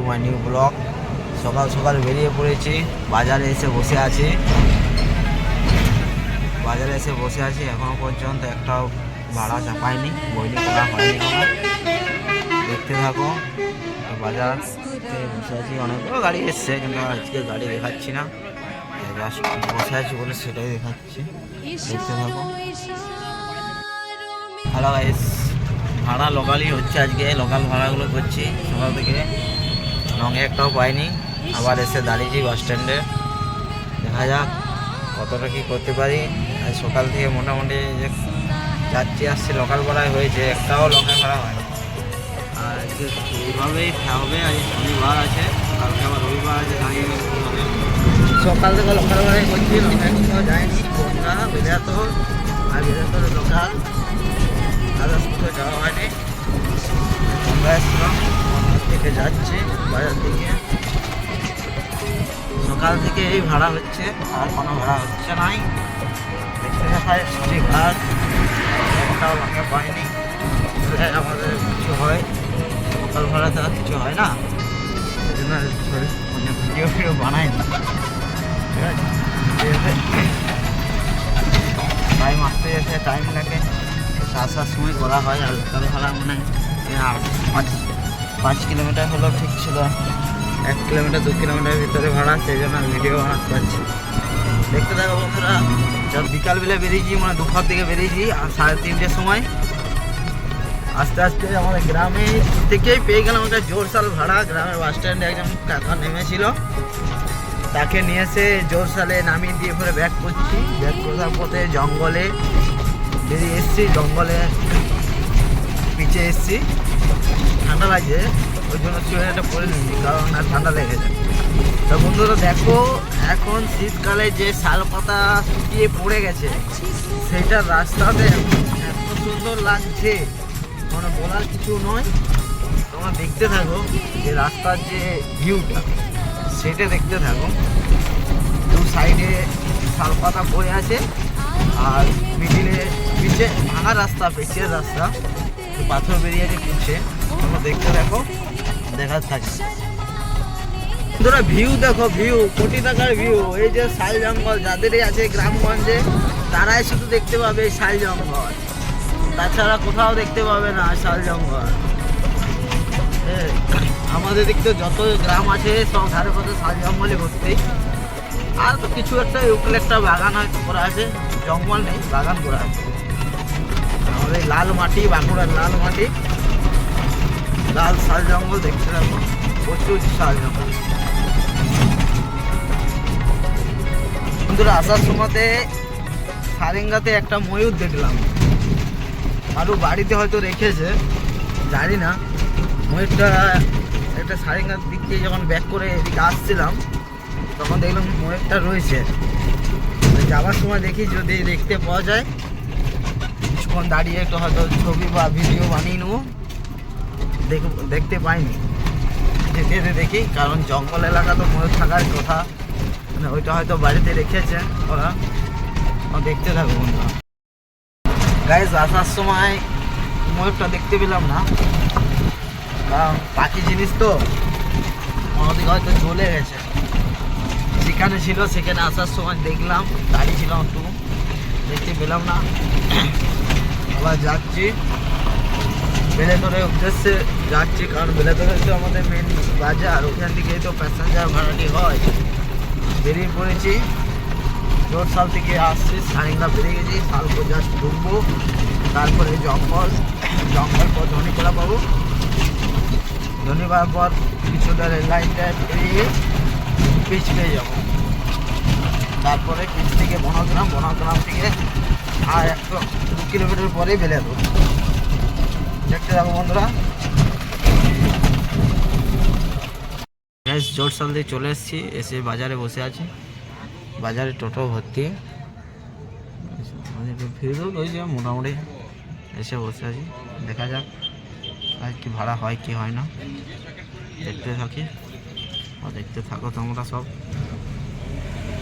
My new blog. সকাল সকাল বেরিয়ে পড়েছি, বাজারে এসে বসে আছি। এখনো পর্যন্ত একটাও ভাড়া চাপায়নি, বইনি করা হয়নি আমার। দেখতে থাকো। বাজার বসে আছি, অনেকগুলো গাড়ি এসছে কিন্তু আজকে গাড়ি দেখাচ্ছি না, জাস্ট বসে আছি বলে সেটাই দেখাচ্ছি। দেখতে থাকো। হ্যালো গাইস, ভাড়া লোকালই হচ্ছে, আজকে লোকাল ভাড়াগুলো করছি সকাল থেকে। রঙে একটাও পাইনি, আবার এসে দাঁড়িয়েছি বাস স্ট্যান্ডে। দেখা যাক কতটা কী করতে পারি। আজ সকাল থেকে মোটামুটি যে যাচ্ছি আসছি লোকাল ভাড়ায় হয়েছে, একটাও লোকাল ভাড়া হয়নি। আর আজকে এইভাবেই হবে, আজ শনিবার আছে, কালকে আবার রবিবার আছে, দাঁড়িয়ে হবে। সকাল থেকে লোকাল ভাড়াই করছি, লোকাল কোথাও যায়নি। বন্ধা বেদাতর আর বেদাতরের লোকাল আদার্স কোথাও যাওয়া হয়নি। আমরা এসছিলাম থেকে যাচ্ছি বাজার দিকে। সকাল থেকে এই ভাড়া হচ্ছে, আর কোনো ভাড়া হচ্ছে নাই। দেখতে দেখায় সঠিক ঘাট একটাও ভাঙে পায়নি। আমাদের কিছু হয়, সকাল ভাড়াতে আর কিছু হয় না, সেই জন্য ভিডিও বানাই না। ঠিক আছে, টাইম আসতে যেতে টাইম লাগে, আসার সময় করা হয়। আর লোকাল ভাড়া মানে আর 5 কিলোমিটার হলেও ঠিক ছিল, 1 কিলোমিটার 2 কিলোমিটার ভিতরে ভাড়া, সেই জন্য ভিডিও বানাতে পারছি। দেখতে থাকো বন্ধুরা। যখন বিকালবেলা বেরিয়েছি, মানে দুপুর দিকে বেরিয়েছি, আর 3:30টার সময় আস্তে আস্তে আমাদের গ্রামে থেকেই পেয়ে গেলাম একটা জোরসাল ভাড়া। গ্রামের বাস স্ট্যান্ডে একজন কাকা নেমেছিল, তাকে নিয়ে এসে জোরসালে নামিয়ে দিয়ে পরে ব্যাক করছি। ব্যাক করার পথে জঙ্গলে বেরিয়ে এসেছি, জঙ্গলে পিছিয়ে এসেছি। ঠান্ডা লাগছে, ওই জন্য সোয়েটারটা পরে নিয়েছি, কারণ আর ঠান্ডা লেগেছে। তো বন্ধুরা দেখো, এখন শীতকালে যে শাল পাতা শুকিয়ে পড়ে গেছে, সেইটা রাস্তাতে এত সুন্দর লাগছে, মানে বলার কিছু নয়। তোমরা দেখতে থাকো যে রাস্তার যে ভিউটা, সেটা দেখতে থাকো। দু সাইডে শাল পাতা পড়ে আছে, আর মিডিলে পিছে ভাঙা রাস্তা, পিছের রাস্তা, পাথর বেরিয়ে আছে পিছে। তোমরা দেখতে দেখো, দেখার থাকে। বন্ধুরা ভিউ দেখো, ভিউ কোটি টাকার ভিউ। এই যে শাল জঙ্গল যাদেরই আছে গ্রামগঞ্জে, তারাই শুধু দেখতে পাবে এই শাল জঙ্গল, তাছাড়া কোথাও দেখতে পাবে না শাল জঙ্গল। আমাদের দিক তো যত গ্রাম আছে সব ধারে পথে শাল জঙ্গলে ভর্তি। আর তো কিছু একটা উপরে একটা বাগান হয়তো করা আছে, জঙ্গল নেই, বাগান করা আছে। আমাদের লাল মাটি, বাঁকুড়ার লাল মাটি, লাল শাল জঙ্গল দেখতে থাকো, প্রচুর শাল জঙ্গল। বন্ধুরা আসার সময়তে সারেঙ্গাতে একটা ময়ূর দেখলাম, আরও বাড়িতে হয়তো রেখেছে জানি না। ময়ূরটা একটা সারেঙ্গার দিক দিয়ে যখন ব্যাক করে এদিকে আসছিলাম, তখন দেখলাম ময়ূরটা রয়েছে। যাওয়ার সময় দেখি যদি দেখতে পাওয়া যায়, কিছুক্ষণ দাঁড়িয়ে একটু হয়তো ছবি বা ভিডিও বানিয়ে নেবো। দেখতে পাইনি, যেতে যেতে দেখি, কারণ জঙ্গল এলাকা তো ময়ূর থাকার কথা, মানে ওইটা হয়তো বাড়িতে রেখেছে ওরা। দেখতে থাকবো বন্ধুরা। গাইজ আসার সময় ময়ূরটা দেখতে পেলাম না, কারণ পাখি জিনিস তো ওদিকে হয়তো চলে গেছে। যেখানে ছিল সেখানে আসার সময় দেখলাম, দাঁড়িয়ে ছিলাম, একটু দেখতে পেলাম না। আবার যাচ্ছি বেলেতরের উদ্দেশ্যে যাচ্ছি, কারণ বেলেতরে তো আমাদের মেন বাজার, ওখান থেকেই তো প্যাসেঞ্জার ভাড়াটি হয়। বেরিয়ে পড়েছি, জোরসাল থেকে আসছি, সারেঙ্গা বেরিয়ে গেছি, শালকো জাস্ট ঢুকবো, তারপরে জঙ্গল পর ধনীপাড়া পাবো। ধনীপাড়ার পর কিছুটা রেল লাইনটা পেরিয়ে পিচ পেয়ে যাবো, তারপরে পিচ থেকে বনগ্রাম থেকে আর 2 কিলোমিটার পরেই বেলেতর। দেখতে যাবো বন্ধুরা। জোরসাল দিয়ে চলে এসেছি, এসে বাজারে বসে আছি। বাজারে টোটো ভর্তি, ভিড় রয়েছে মোটামুটি। এসে বসে আছি, দেখা যাক আর কি ভাড়া হয় কি হয় না, দেখতে থাকি। দেখতে থাকো তোমরা সব।